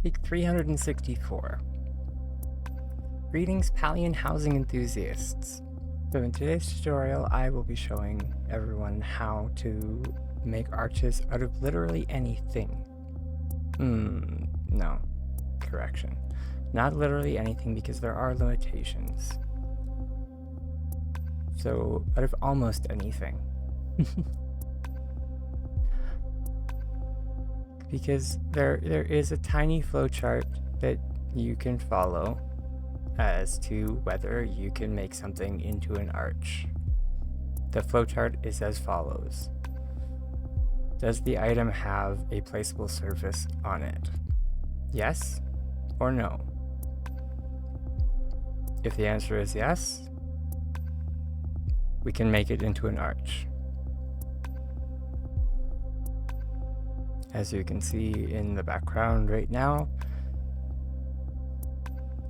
Take 364. Greetings, Palian housing enthusiasts. So in today's tutorial, I will be showing everyone how to make arches out of literally anything. No. Correction. Not literally anything, because there are limitations. So, out of almost anything. Because there is a tiny flowchart that you can follow as to whether you can make something into an arch. The flowchart is as follows. Does the item have a placeable surface on it? Yes or no? If the answer is yes, we can make it into an arch. As you can see in the background right now,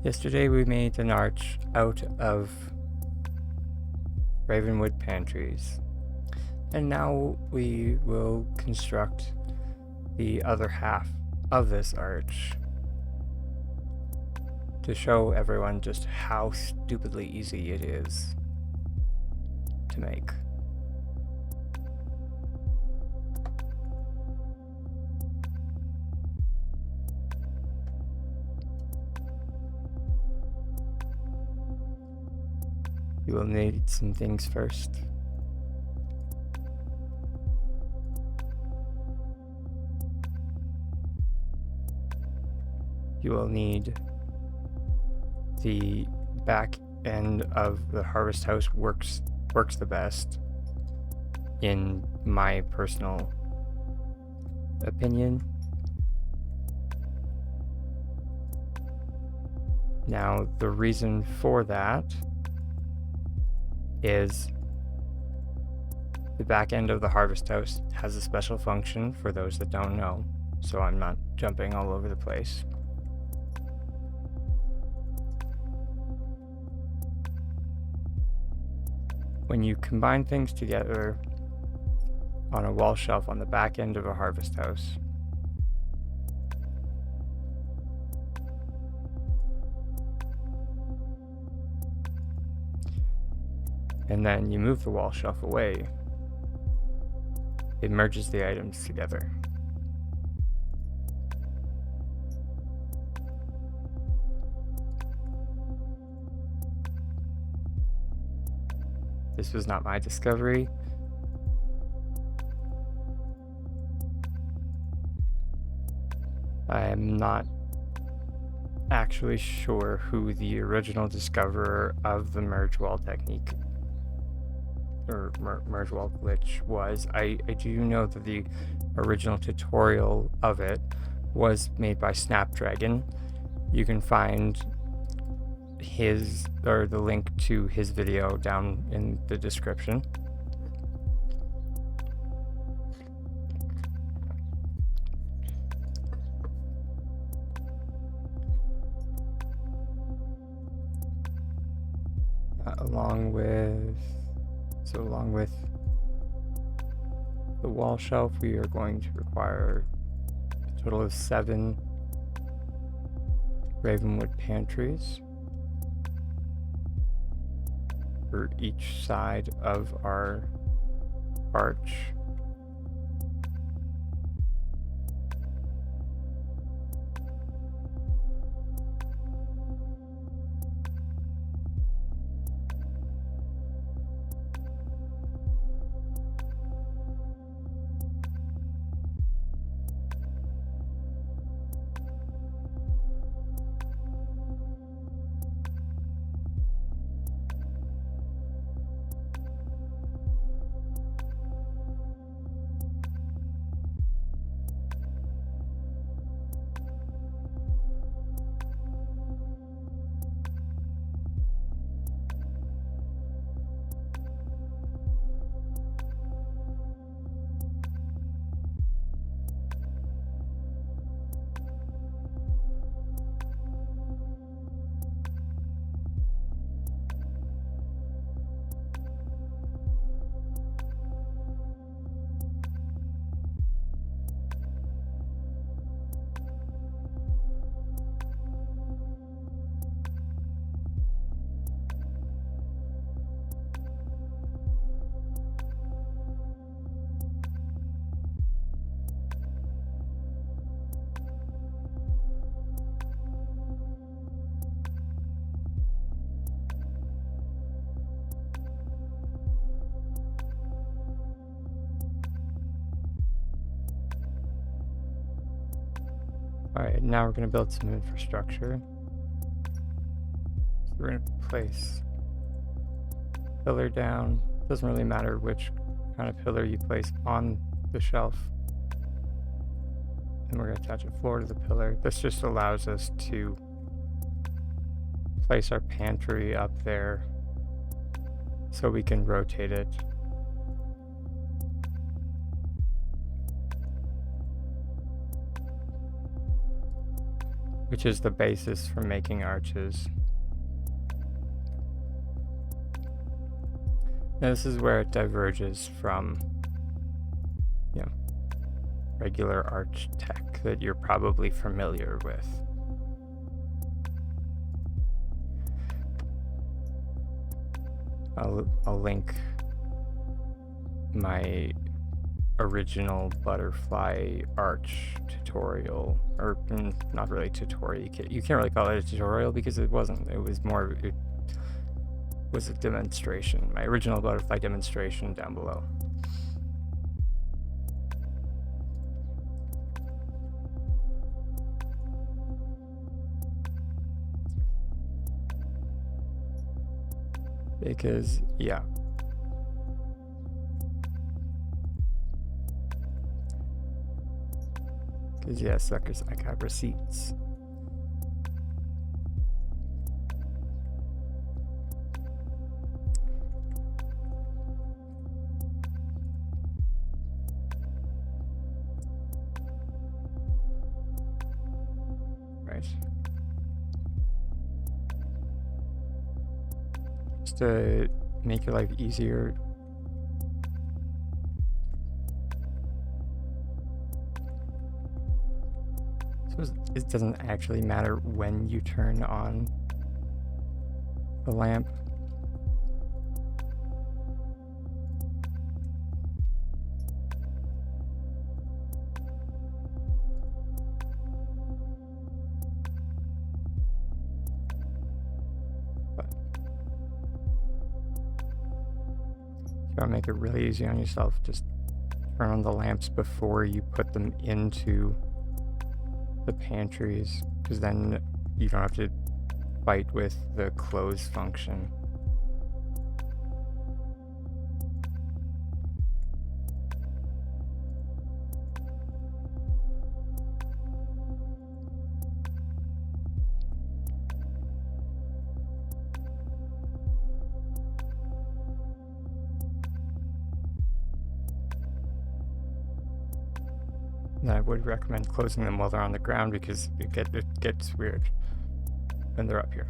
yesterday we made an arch out of Ravenwood pantries, and now we will construct the other half of this arch to show everyone just how stupidly easy it is to make. You will need some things first. You will need the back end of the harvest house works the best, in my personal opinion. Now, the reason for that is the back end of the harvest house has a special function for those that don't know, so I'm not jumping all over the place. When you combine things together on a wall shelf on the back end of a harvest house, and then you move the wall shelf away, it merges the items together. This was not my discovery. I am not actually sure who the original discoverer of the merge wall technique or merge wall glitch was. I do know that the original tutorial of it was made by SnapDragon. You can find the link to his video down in the description. Along with the wall shelf, we are going to require a total of 7 Ravenwood pantries for each side of our arch. Alright, now we're going to build some infrastructure. So we're going to place pillar down. Doesn't really matter which kind of pillar you place on the shelf. And we're going to attach a floor to the pillar. This just allows us to place our pantry up there so we can rotate it. Which is the basis for making arches. Now this is where it diverges from, you know, regular arch tech that you're probably familiar with. I'll link my original butterfly arch tutorial, or not really tutorial. You can't really call it a tutorial because it wasn't. It was more. It was a demonstration. My original butterfly demonstration down below. Because, yeah. Because, yeah, suckers, I got receipts. Right. To make your life easier, so it doesn't actually matter when you turn on the lamp. If you want to make it really easy on yourself, just turn on the lamps before you put them into the pantries, because then you don't have to fight with the close function. And I would recommend closing them while they're on the ground because it gets weird when they're up here.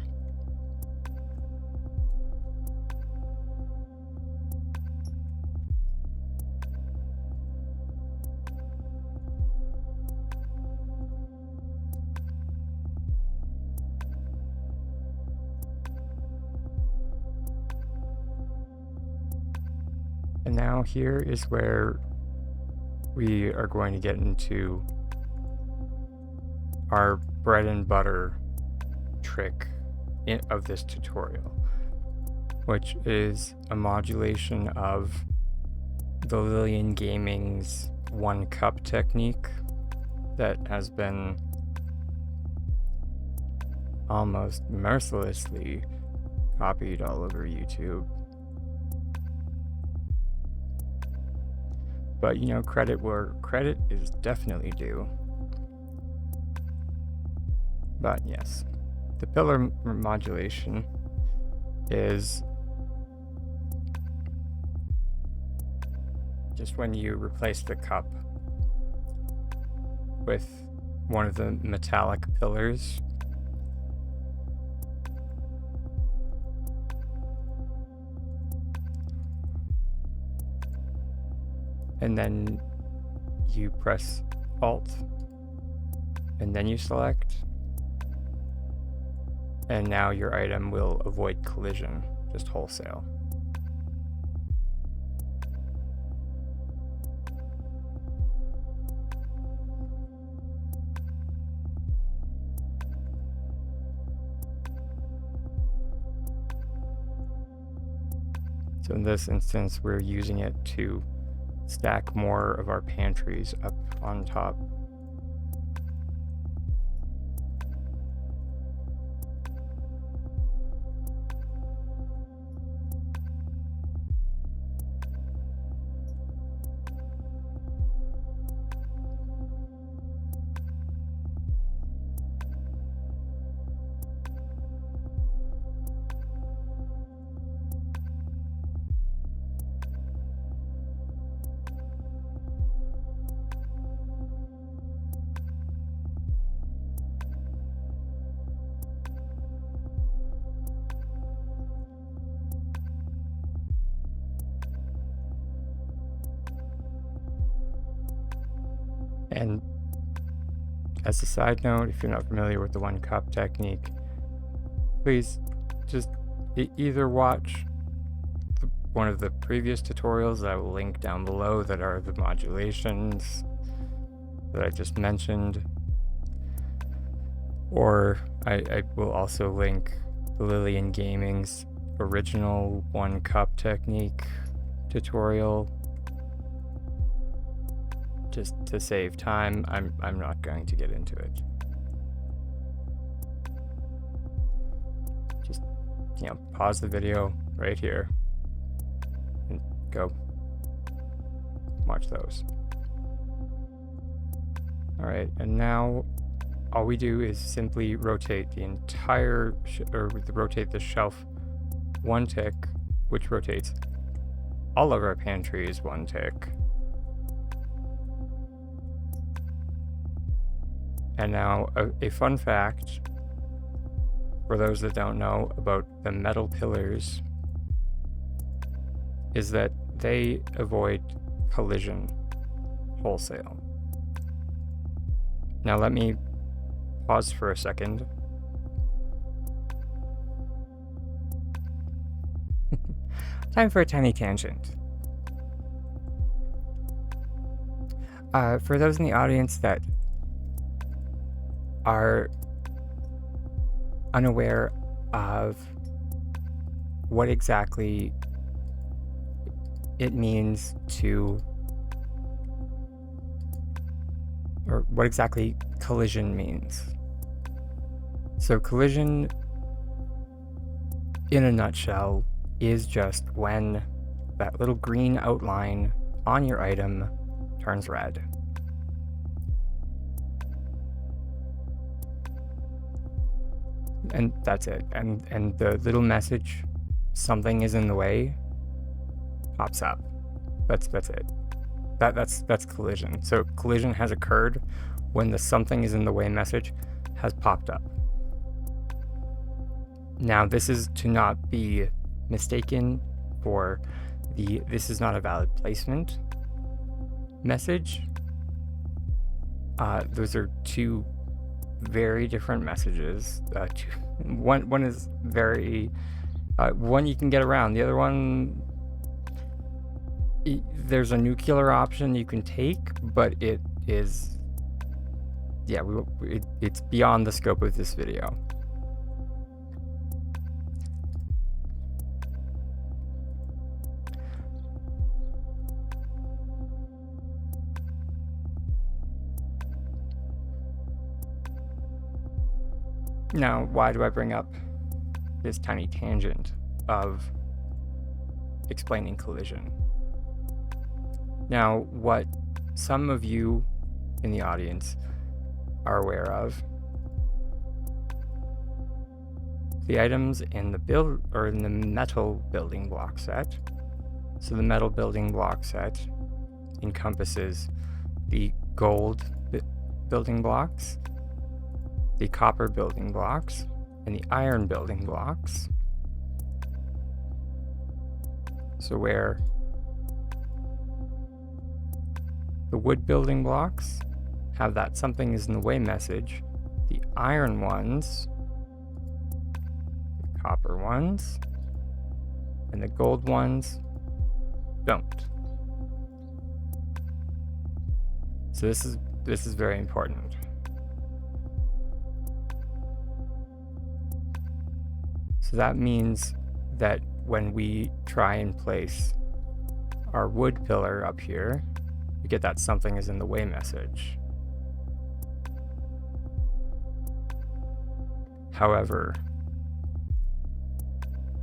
And now here is where we are going to get into our bread and butter trick of this tutorial, which is a modulation of TheLilianGames 1 cup technique that has been almost mercilessly copied all over YouTube. But, you know, credit where credit is definitely due. But yes, the pillar modulation is just when you replace the cup with one of the metallic pillars. And then you press Alt, and then you select, and now your item will avoid collision, just wholesale. So in this instance, we're using it to stack more of our pantries up on top. And as a side note, if you're not familiar with the 1 cup technique, please just either watch one of the previous tutorials that I will link down below that are the modulations that I just mentioned, or I will also link TheLilianGames' original 1 cup technique tutorial. Just to save time, I'm not going to get into it. Just, pause the video right here and go watch those. All right, and now all we do is simply rotate the entire, rotate the shelf 1 tick, which rotates all of our pantries 1 tick. And now a fun fact for those that don't know about the metal pillars is that they avoid collision wholesale. Now let me pause for a second. Time for a tiny tangent. For those in the audience that are unaware of what exactly it means to, or what exactly collision means. So collision, in a nutshell, is just when that little green outline on your item turns red. And that's it. And the little message, something is in the way, pops up. That's it. That's collision. So collision has occurred when the something is in the way message has popped up. Now this is to not be mistaken for this is not a valid placement message. Those are 2 very different messages. One is very one you can get around. The other one, there's a nuclear option you can take, but it is, it's beyond the scope of this video. Now, why do I bring up this tiny tangent of explaining collision? Now, what some of you in the audience are aware of, the items in the metal building block set. So the metal building block set encompasses the gold building blocks, the copper building blocks, and the iron building blocks. So where the wood building blocks have that something is in the way message, the iron ones, the copper ones, and the gold ones don't. So this is very important. So that means that when we try and place our wood pillar up here, we get that something is in the way message. However,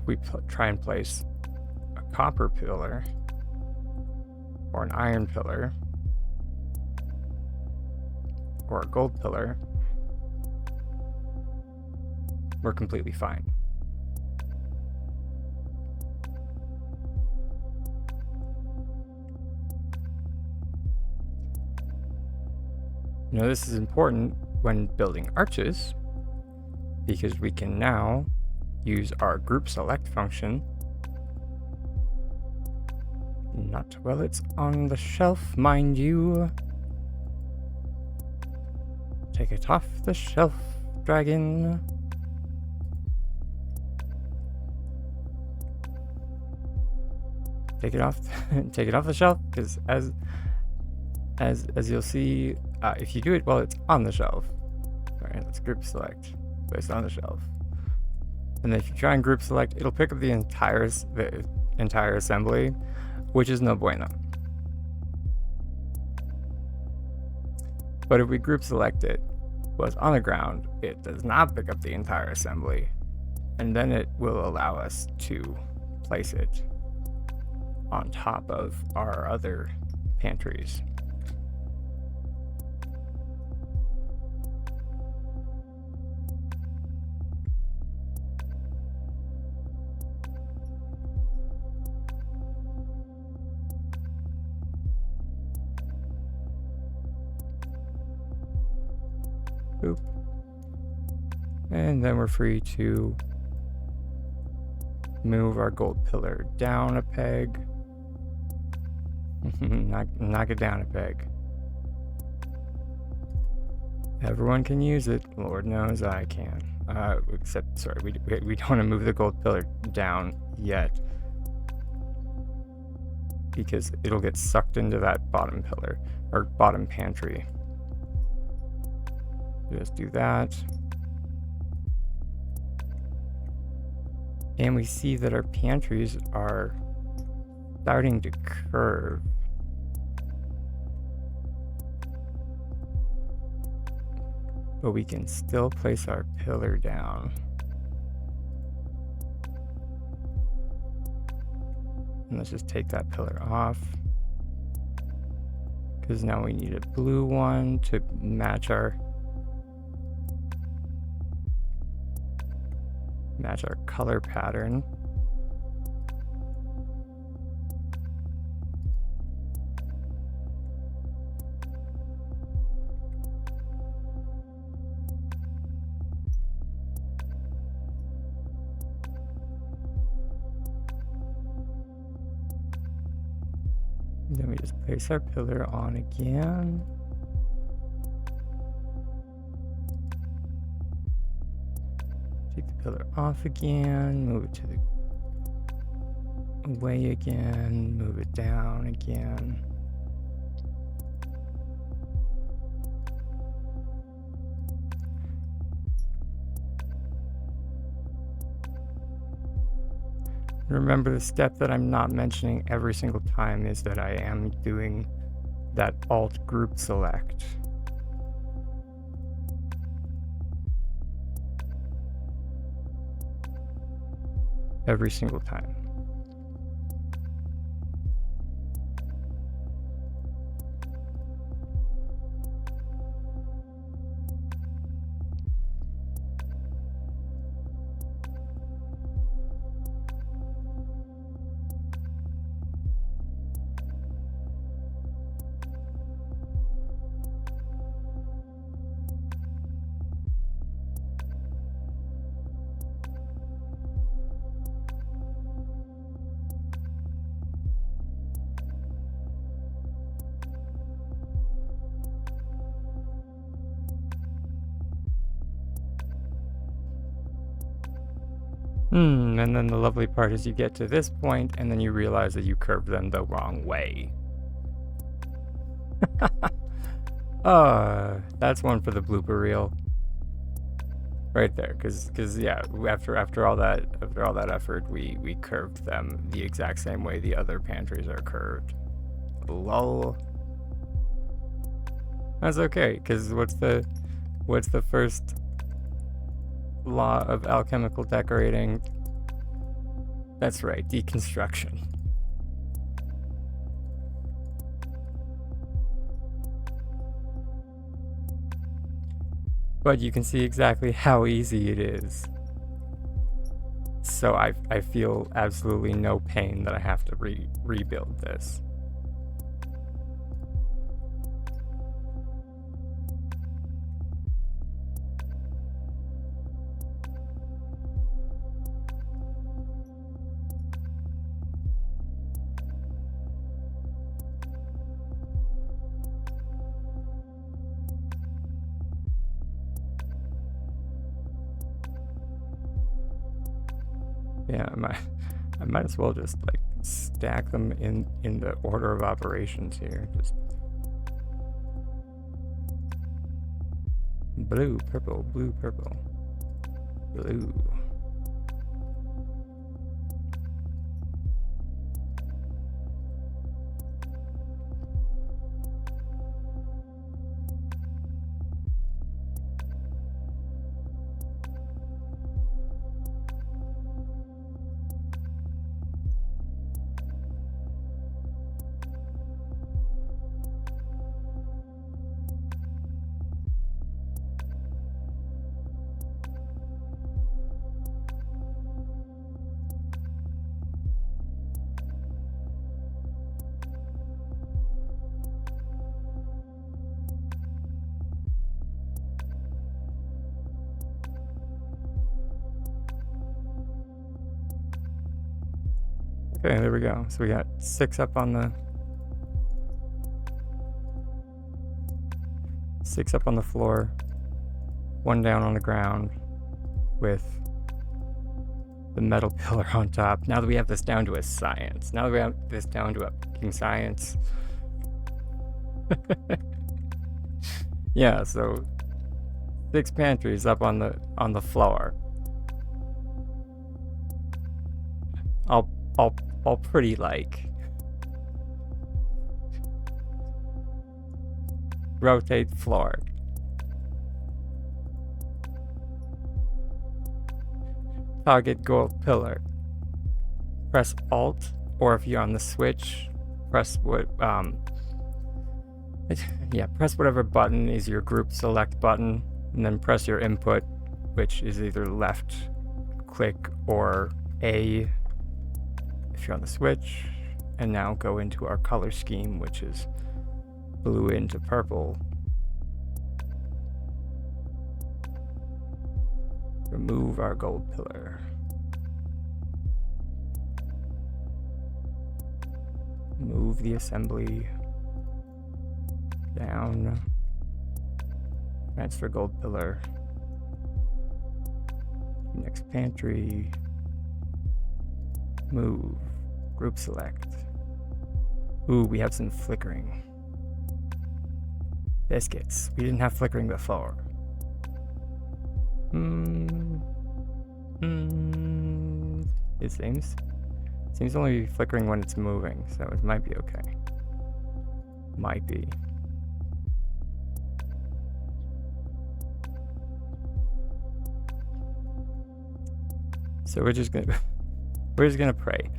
we try and place a copper pillar or an iron pillar or a gold pillar, we're completely fine. Now this is important when building arches, because we can now use our group select function. Not while it's on the shelf, mind you. Take it off the shelf, dragon. Take it off, take it off the shelf, because as you'll see, if you do it while it's on the shelf. Alright, let's group select. Place it on the shelf. And then if you try and group select, it'll pick up the entire assembly, which is no bueno. But if we group select it while it's on the ground, it does not pick up the entire assembly. And then it will allow us to place it on top of our other pantries. Boop. And then we're free to move our gold pillar down a peg. knock it down a peg. Everyone can use it. Lord knows I can. Except, sorry, we don't want to move the gold pillar down yet, because it'll get sucked into that bottom pillar, or bottom pantry. Just do that. And we see that our pantries are starting to curve. But we can still place our pillar down. And let's just take that pillar off, because now we need a blue one to match our color pattern. Then we just place our pillar on again. Take the pillar off again, move it to the away again, move it down again. Remember, the step that I'm not mentioning every single time is that I am doing that alt group select. Every single time. And then the lovely part is you get to this point and then you realize that you curved them the wrong way. That's one for the blooper reel. Right there, because yeah, after all that effort, we curved them the exact same way the other pantries are curved. Lol. That's okay, because what's the first law of alchemical decorating? That's right, deconstruction. But you can see exactly how easy it is. So I feel absolutely no pain that I have to rebuild this. Yeah, I might as well just like stack them in the order of operations here. Just blue, purple, blue, purple, blue. Okay, there we go. So we got 6 up on the floor, 1 down on the ground with the metal pillar on top. Now that we have this down to a science. Now that we have this down to a fucking science. Yeah, so 6 pantries up on the floor. I'll pretty like rotate floor. Target gold pillar. Press Alt, or if you're on the Switch, press press whatever button is your group select button, and then press your input, which is either left click or A if you're on the Switch, and now go into our color scheme, which is blue into purple. Remove our gold pillar. Move the assembly down. Transfer gold pillar. Next pantry. Move. Group select. Ooh, we have some flickering. Biscuits. We didn't have flickering before. It seems only flickering when it's moving, so it might be okay. Might be. So we're just gonna pray.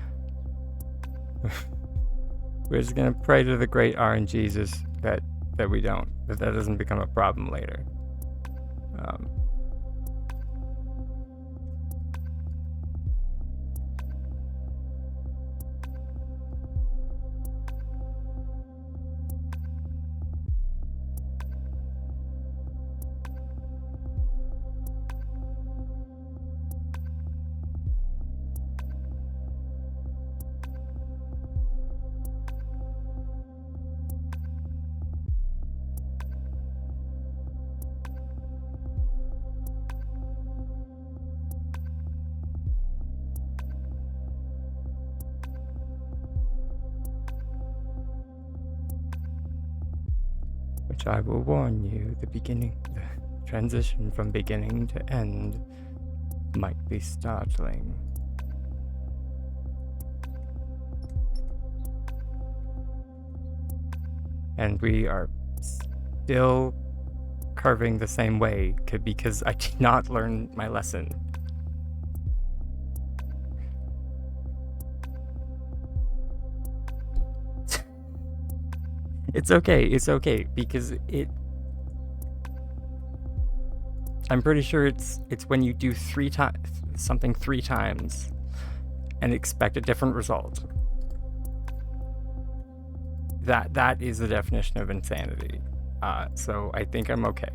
We're just gonna pray to the great RNGesus that that doesn't become a problem later. Which I will warn you, the transition from beginning to end might be startling. And we are still carving the same way because I did not learn my lesson. It's okay, because I'm pretty sure it's when you do something 3 times and expect a different result. That is the definition of insanity. So I think I'm okay.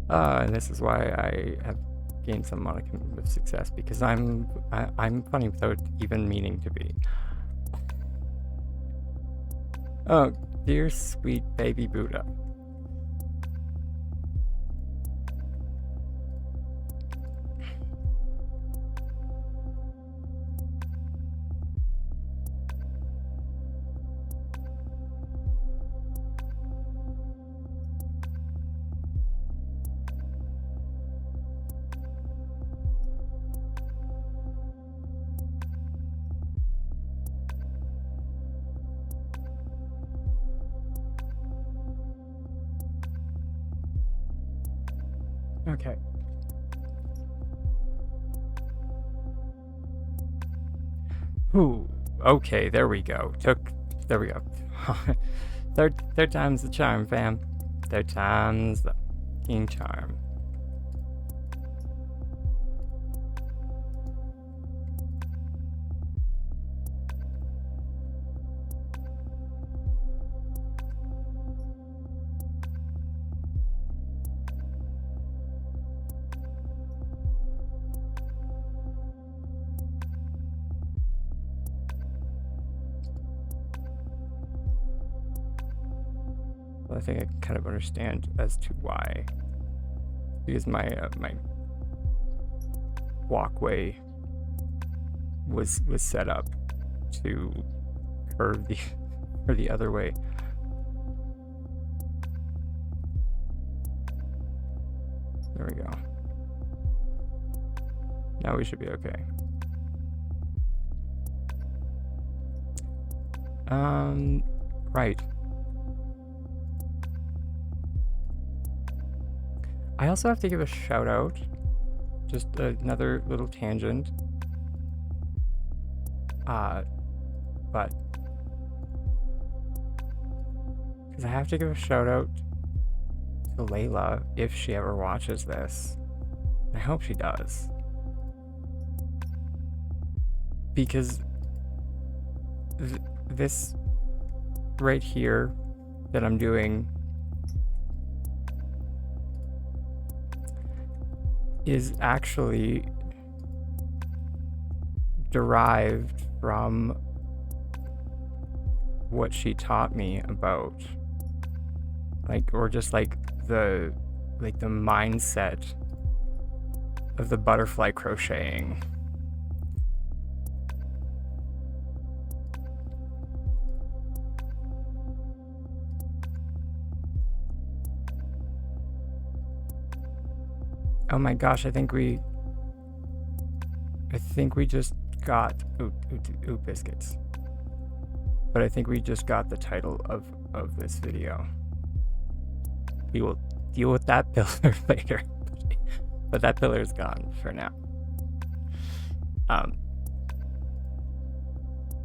And this is why I have gained some modicum of success, because I'm funny without even meaning to be. Oh, dear sweet baby Buddha. Okay. Ooh, okay, there we go. There we go. third time's the charm, fam. Third time's the fucking charm. Well, I think I kind of understand as to why. Because my my walkway was set up to curve the other way. There we go. Now we should be okay. Right. I also have to give a shout out. Just another little tangent. But because I have to give a shout out to Layla if she ever watches this. I hope she does. Because this right here that I'm doing is actually derived from what she taught me about, like, or just like the mindset of the butterfly crocheting. Oh my gosh, I think we just got ooh biscuits. But I think we just got the title of this video. We will deal with that pillar later. But that pillar's gone for now.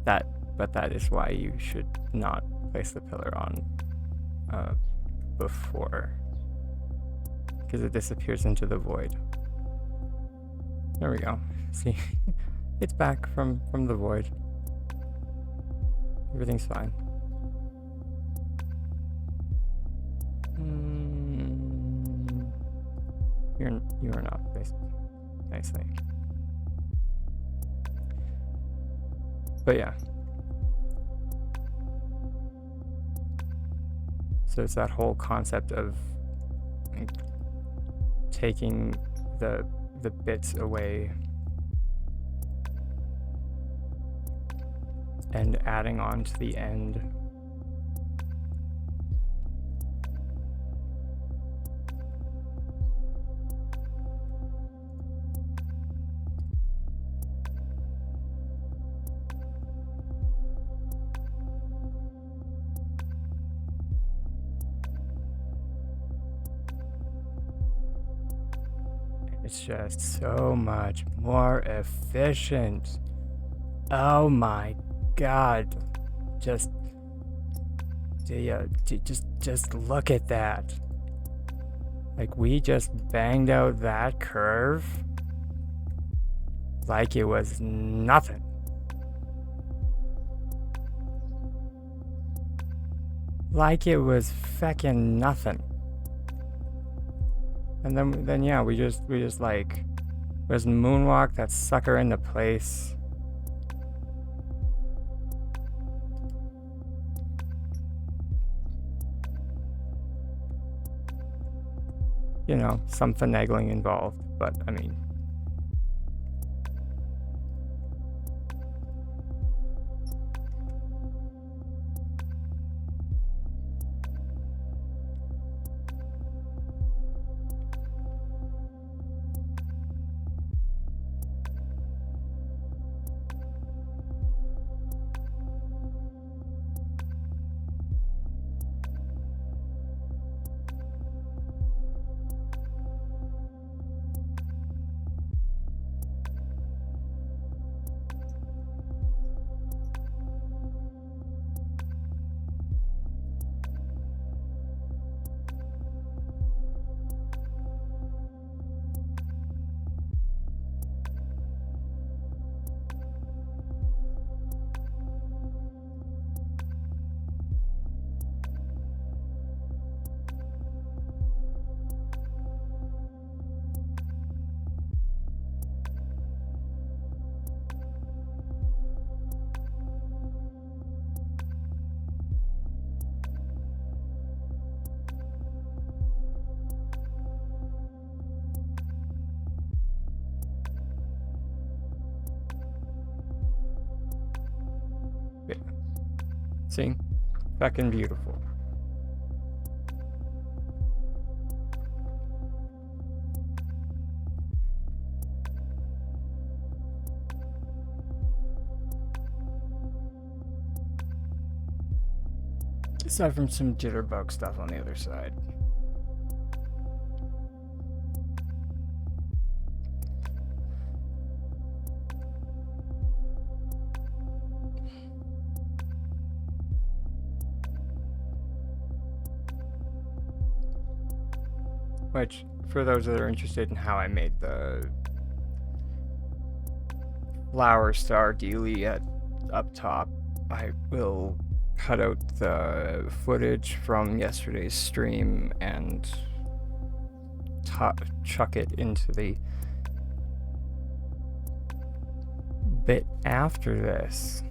That is why you should not place the pillar on before, because it disappears into the void. There we go. See, it's back from the void. Everything's fine. You are not placed nicely. But yeah. So it's that whole concept of like, taking the bits away and adding on to the end. It's just so much more efficient. Oh my god. Just look at that. Like, we just banged out that curve like it was nothing. Like it was feckin' nothing. And then yeah, we just like moonwalk that sucker into place. You know, some finagling involved, but I mean, yeah. See? Fucking beautiful. Aside from some jitterbug stuff on the other side. Which, for those that are interested in how I made the flower star dealie up top, I will cut out the footage from yesterday's stream and chuck it into the bit after this.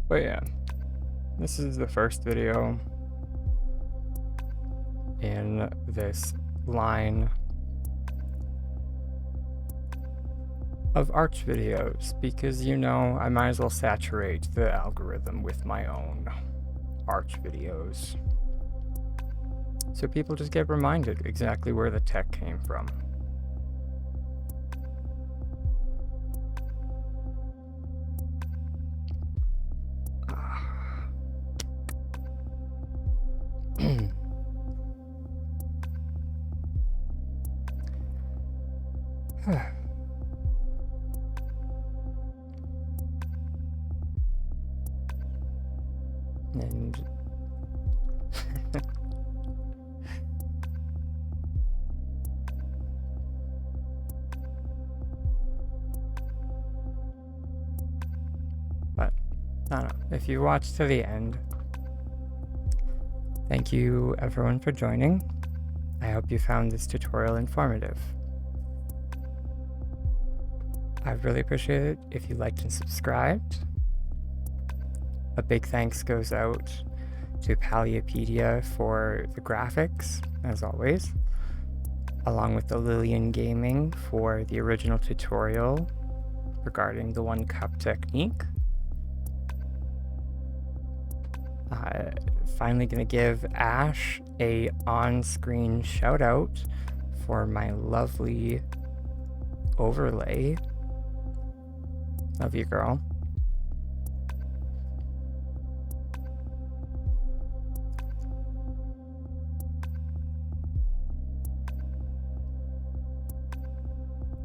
But yeah, this is the first video in this line of arch videos, because you know I might as well saturate the algorithm with my own arch videos, so people just get reminded exactly where the tech came from. And but I don't know, if you watched to the end, thank you everyone for joining. I hope you found this tutorial informative. I'd really appreciate it if you liked and subscribed. A big thanks goes out to Palia for the graphics, as always, along with TheLilianGames for the original tutorial regarding the 1 cup technique. Finally gonna give Ash a on-screen shout out for my lovely overlay. Love you, girl.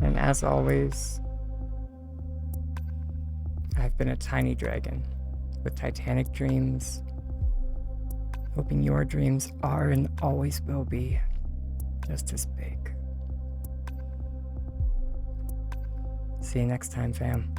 And as always, I've been a tiny dragon with titanic dreams, hoping your dreams are and always will be just as big. See you next time, fam.